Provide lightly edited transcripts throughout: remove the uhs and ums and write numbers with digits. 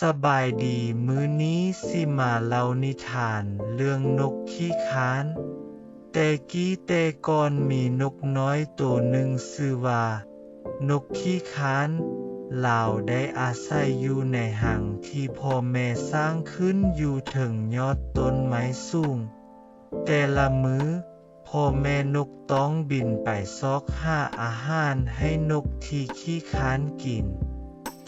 สบายดีมื้อนี้สิมาเล่านิทานเรื่องนกขี้ค้านแต่กี้แต่ก่อนมีนกน้อยตัวหนึ่งชื่อว่านกขี้ค้านลาวได้อาศัยอยู่ในหังที่พ่อแม่สร้างขึ้นอยู่ถึงยอดต้นไม้สูงแต่ละมื้อพ่อแม่นกต้องบินไปซอกหาอาหารให้นกที่ขี้ค้านกิน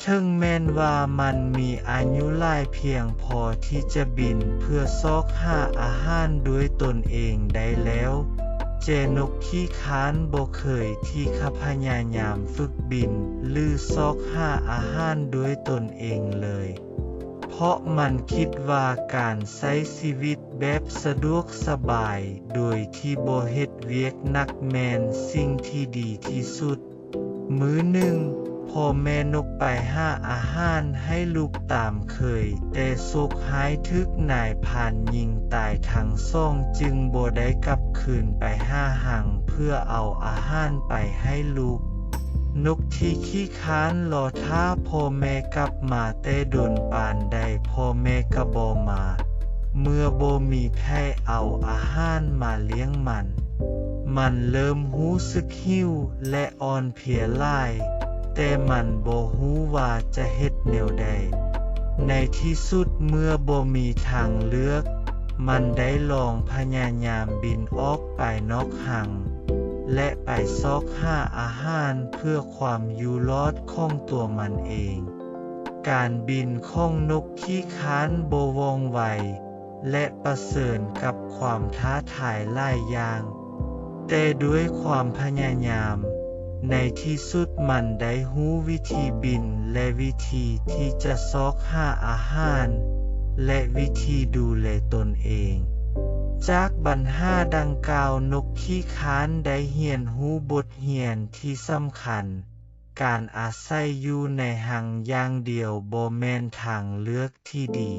ถึงแม้นว่ามันมีอายุหลายเพียงพอที่จะบินเพื่อซอกหาอาหารด้วยตนเองได้แล้วเจนกขี้ค้านบ่เคยที่ขพยายามฝึกบินหรือซอกหาอาหารด้วยตนเองเลยเพราะมันคิดว่าการใช้ชีวิตแบบสะดวกสบายโดยที่บ่เฮ็ดเวียกหนักแม่นสิ่งที่ดีที่สุดมื้อหนึ่งพ่อแม่นกไปหาอาหารให้ลูกตามเคยแต่โศกหายทึกนายพรานยิงตายทั้งสองจึงบ่ได้กลับคืนไปหาหังเพื่อเอาอาหารไปให้ลูกนกที่ขี้ค้านรอท่าพ่อแม่กลับมาแต่โดนปานใดพ่อแม่ก็บ่มาเมื่อบ่มีไผเอาอาหารมาเลี้ยงมันเริ่มรู้สึกหิวและอ่อนเพลียหลายแต่มันบ่รู้ว่าจะเฮ็ดแนวใดในที่สุดเมื่อบ่มีทางเลือกมันได้ลองพยายามบินออกไปนอกหังและไปซอกหาอาหารเพื่อความอยู่รอดของตัวมันเองการบินของนกขี้ค้านบ่ว่องไวและประเสริญกับความท้าทายหลายอย่างแต่ด้วยความพยายามในที่สุดมันได้รู้วิธีบินและวิธีที่จะซอกหาอาหารและวิธีดูแลตนเองจากปัญหาดังกล่าวนกขี้ค้านได้เรียนรู้บทเรียนที่สำคัญการอาศัยอยู่ในหังอย่างเดียวบ่แม่นทางเลือกที่ดี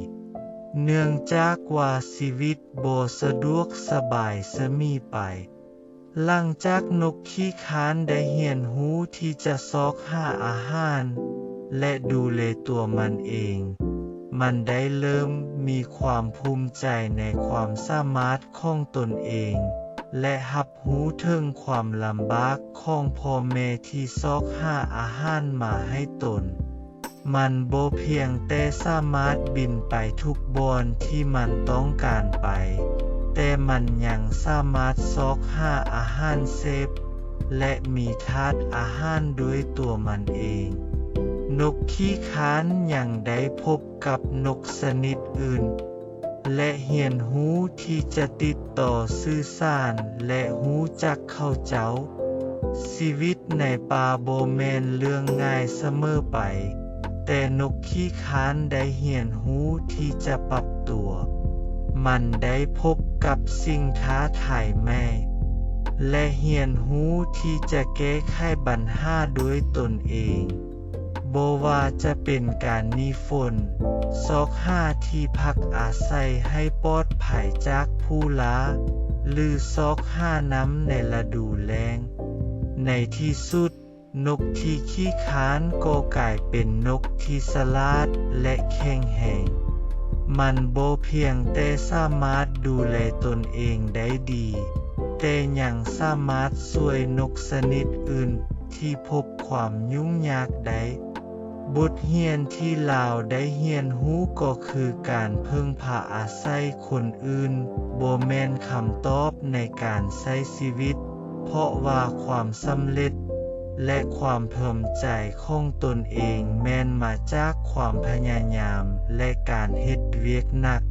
เนื่องจากว่าชีวิตบ่สะดวกสบายเสมอไปหลังจากนกขี้ค้านได้เรียนรู้ที่จะซอกหาอาหารและดูแลตัวมันเองมันได้เริ่มมีความภูมิใจในความสามารถของตนเองและรับรู้ถึงความลำบากของพ่อแม่ที่ซอกหาอาหารมาให้ตนมันบ่เพียงแต่สามารถบินไปทุกบอนที่มันต้องการไปแต่มันยังสามารถซอกหาอาหารเสพและมีธาตุอาหารด้วยตัวมันเองนกขี้ค้านยังได้พบกับนกชนิดอื่นและเรียนรู้ที่จะติดต่อสื่อสารและรู้จักเข้าเจ้าชีวิตในป่าบ่แม่นเรื่องง่ายเสมอไปแต่นกขี้ค้านได้เรียนรู้ที่จะปรับตัวมันได้พบกับสิ่งท้าทายใหม่และเรียนรู้ที่จะแก้ไขปัญหาด้วยตนเองบ่ว่าจะเป็นการหนีฝนซอกหาที่พักอาศัยให้ปลอดภัยจากผู้ร้ายหรือซอกหาน้ำในฤดูแล้งในที่สุดนกที่ขี้ค้านก็กลายเป็นนกที่ฉลาดและแข็งแรงมันบ่เพียงแต่สามารถดูแลตนเองได้ดีแต่ยังสามารถช่วยนกชนิดอื่นที่พบความยุ่งยากได้บทเรียนที่ลาวได้เรียนรู้ก็คือการพึ่งพาอาศัยคนอื่นบ่แม่นคำตอบในการใช้ชีวิตเพราะว่าความสำเร็จและความภูมิใจของตนเองแม่นมาจากความพยายามและการเฮ็ดเวียกหนัก